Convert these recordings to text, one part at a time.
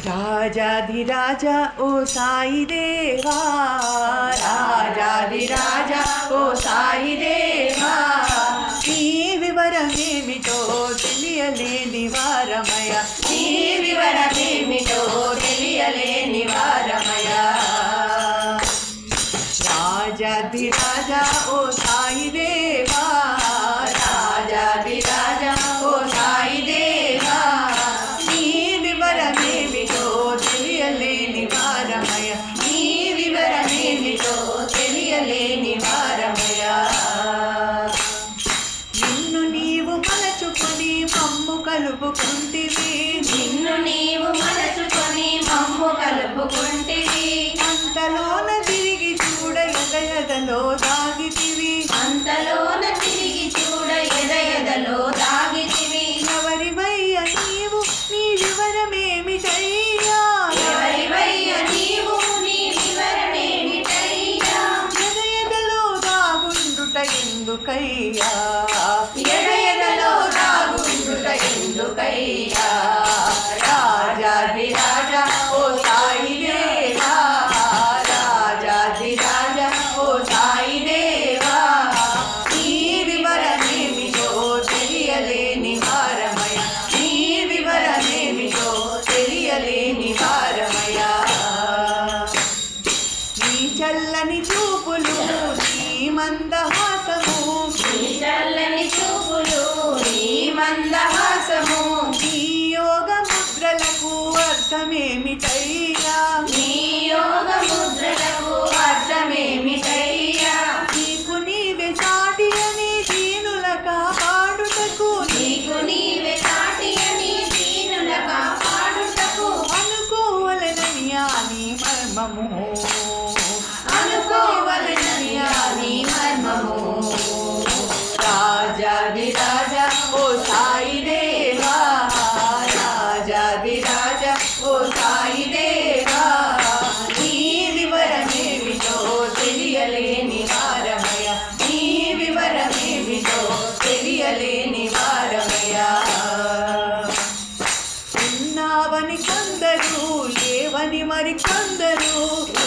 రాజాధిరాజా ఓ సాయి దేవా, రాజాధిరాజా ఓ సాయి దేవా, నీ వివరమేమిటో తెలియలేని వారమయ, నీ వివరమేమిటో తెలియలేని వారమయ. రాజాధిరాజా ఓ సాయి దేవా, రాజాధిరాజా ఓ సాయి దేవా, నీ వివరమేమిటో తెలియలేని వారమయ, నీ వివరమేమిటో తెలియలేని వారమయ. నిన్ను నీవు మలచుకొని మమ్ము కలుపుకుంటివి, నిన్ను నీవు మలచుకొని మమ్ము కలుపుకుంటివి, అంతలోన తిరిగి చూడ ఎదయదలో దాగితివి, అంతలోన తిరిగి చూడ ఎదయదలో దాగితివి. ఎవరివయ్య నీవు నీ వివరమేమిటయ్యా, ఎవరివయ్య నీవు నీ వివరమేమిటయ్యా, ఎదయదలో దాగుండుట ఎందుకయ్యా, ఎదయదలో దాగుండుట ఎందుకయ్యా. రాజాధిరాజా ఓ సాయి దేవా, రాజాధిరాజా ఓ సాయి దేవా, నీ వివరమేమిటో తెలియలేని వారమయ, నీ వివరమేమిటో తెలియలేని వారమయ. నీ చల్లని చూపులు నీ మందహాసము, నీ చల్లని చూపులు నీ మందహాసము, నీ యోగ ముద్రలకు అర్థమేమిటయ్యా, నీ యోగ ముద్రలకు అర్థమేమిటయ్యా. నీకు నీవే సాటి అని దీనుల కాపాడుటకు, నీకు నీవే సాటి అని దీనుల కాపాడుటకు, అనుకోవలనని అని మర్మము, అనుకోవలనని అని మర్మము. రాజాధిరాజా ఓ సాయి దేవా, రాజాధిరాజా ఓ సాయి దేవా, నీ వివరమేమిటో తెలియలేని వారమయ, నీ వివరమేమిటో తెలియలేని వారమయ. ఉన్నావని కొందరు లేవని మరి కొందరు,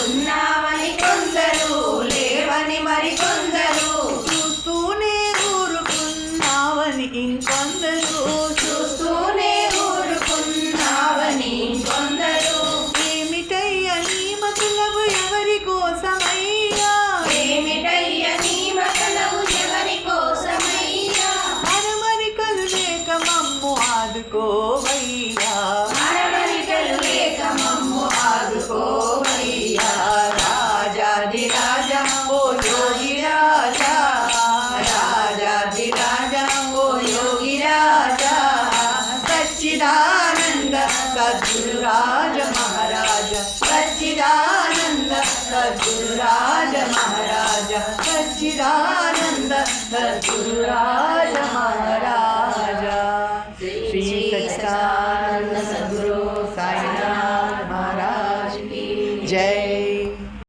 ఉన్నావని కొందరు లేవని మరి కొందరు, చూస్తూనే ఊరుకున్నావని ఇంకొందరు, చూస్తూనే ఊరుకున్నావని కొందరు. ఏమిటయ్య నీ మతులవు ఎవరి కోసమయ్యా, ఏమిటయ్య నీ మతలవు ఎవరి కోసమయ్యా, అరమరికలు లేక మమ్ము ఆదుకోవయ్యా, అరమరికలు లేక మమ్ము ఆదుకోవయ్యా. రాజాధిరాజా ఓ యోగి రాజా, రాజాధిరాజా ఓ యోగి రాజా, సచ్చిదానంద సద్గురు రాజ మహారాజ, సచ్చిదానంద సద్గురు రాజ మహారాజ, సచ్చిదానంద సద్గురు రాజ